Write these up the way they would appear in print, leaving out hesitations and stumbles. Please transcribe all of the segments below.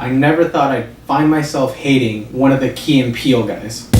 I never thought I'd find myself hating one of the Key and Peele guys.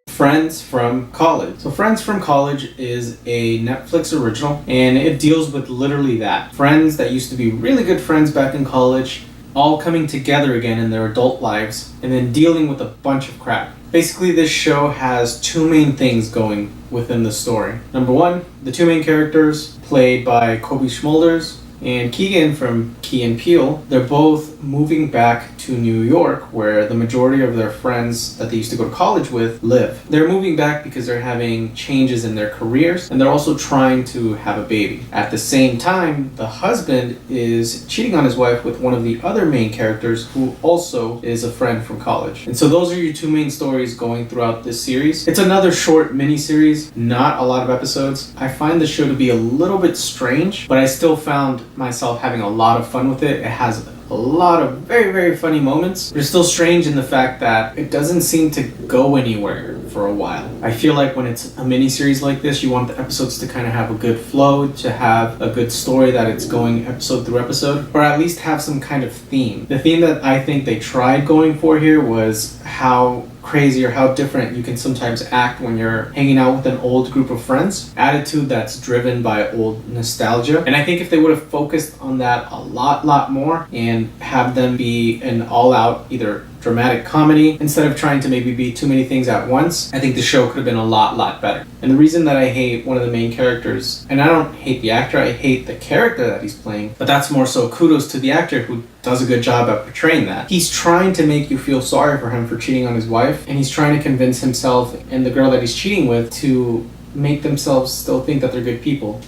Friends from College. So Friends from College is a Netflix original, and it deals with literally that. Friends that used to be really good friends back in college, all coming together again in their adult lives, and then dealing with a bunch of crap. Basically, this show has two main things going within the story. Number one, the two main characters, played by Kobe Schmolders and Keegan from Key and Peele, they're both moving back to New York, where the majority of their friends that they used to go to college with live. They're moving back because they're having changes in their careers, and they're also trying to have a baby. At the same time, the husband is cheating on his wife with one of the other main characters, who also is a friend from college. And so those are your two main stories going throughout this series. It's another short mini-series, not a lot of episodes. I find the show to be a little bit strange, but I still found myself having a lot of fun with it. It has a lot of very, very funny moments, but it's still strange in the fact that it doesn't seem to go anywhere for a while. I feel like when it's a mini-series like this, you want the episodes to kind of have a good flow, to have a good story that it's going episode through episode, or at least have some kind of theme. The theme that I think they tried going for here was how crazy or how different you can sometimes act when you're hanging out with an old group of friends. Attitude that's driven by old nostalgia. And I think if they would have focused on that a lot more and have them be an all-out either dramatic comedy instead of trying to maybe be too many things at once, I think the show could have been a lot better. And the reason that I hate one of the main characters, and I don't hate the actor, I hate the character that he's playing, but that's more so kudos to the actor who does a good job at portraying that. He's trying to make you feel sorry for him for cheating on his wife, and he's trying to convince himself and the girl that he's cheating with to make themselves still think that they're good people.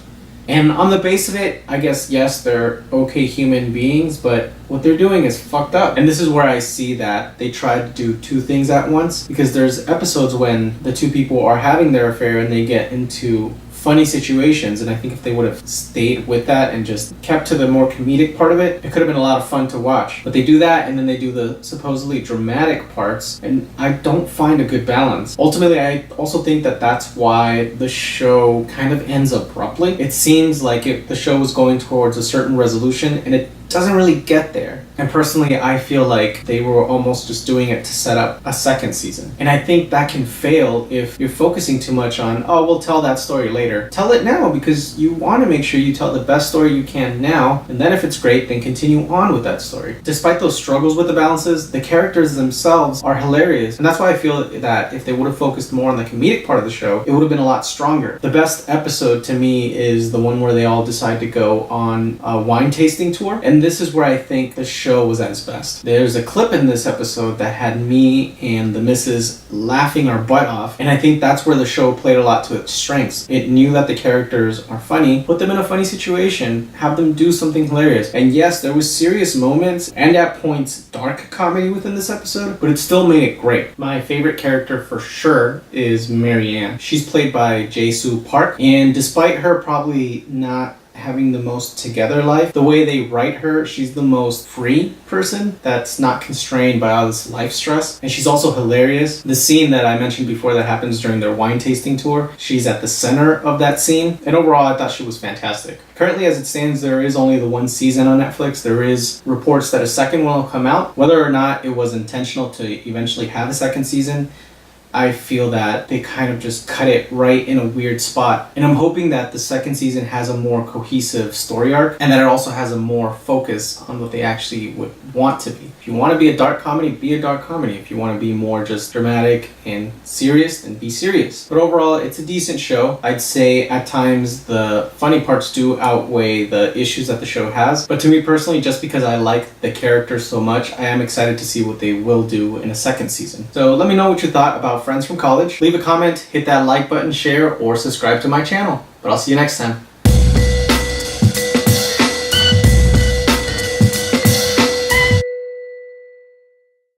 And on the base of it, I guess, yes, they're okay human beings, but what they're doing is fucked up. And this is where I see that they tried to do two things at once, because there's episodes when the two people are having their affair and they get into funny situations, and I think if they would have stayed with that and just kept to the more comedic part of it, it could have been a lot of fun to watch. But they do that, and then they do the supposedly dramatic parts, and I don't find a good balance. Ultimately, I also think that that's why the show kind of ends abruptly. It seems like the show was going towards a certain resolution, and it doesn't really get there. And personally, I feel like they were almost just doing it to set up a second season. And I think that can fail if you're focusing too much on, oh, we'll tell that story later. Tell it now, because you want to make sure you tell the best story you can now, and then if it's great, then continue on with that story. Despite those struggles with the balances, the characters themselves are hilarious. And that's why I feel that if they would have focused more on the comedic part of the show, it would have been a lot stronger. The best episode to me is the one where they all decide to go on a wine tasting tour. And this is where I think the show was at its best. There's a clip in this episode that had me and the missus laughing our butt off, and I think that's where the show played a lot to its strengths. It knew that the characters are funny, put them in a funny situation, have them do something hilarious. And yes, there was serious moments and at points dark comedy within this episode, but it still made it great. My favorite character for sure is Marianne. She's played by Jae-soo Park, and despite her probably not having the most together life, the way they write her, she's the most free person that's not constrained by all this life stress. And she's also hilarious. The scene that I mentioned before that happens during their wine tasting tour, she's at the center of that scene. And overall, I thought she was fantastic. Currently, as it stands, there is only the one season on Netflix. There is reports that a second one will come out. Whether or not it was intentional to eventually have a second season, I feel that they kind of just cut it right in a weird spot. And I'm hoping that the second season has a more cohesive story arc, and that it also has a more focus on what they actually would want to be. If you want to be a dark comedy, be a dark comedy. If you want to be more just dramatic and serious, then be serious. But overall, it's a decent show. I'd say at times the funny parts do outweigh the issues that the show has. But to me personally, just because I like the characters so much, I am excited to see what they will do in a second season. So let me know what you thought about Friends from College. Leave a comment, hit that like button, share, or subscribe to my channel. But I'll see you next time.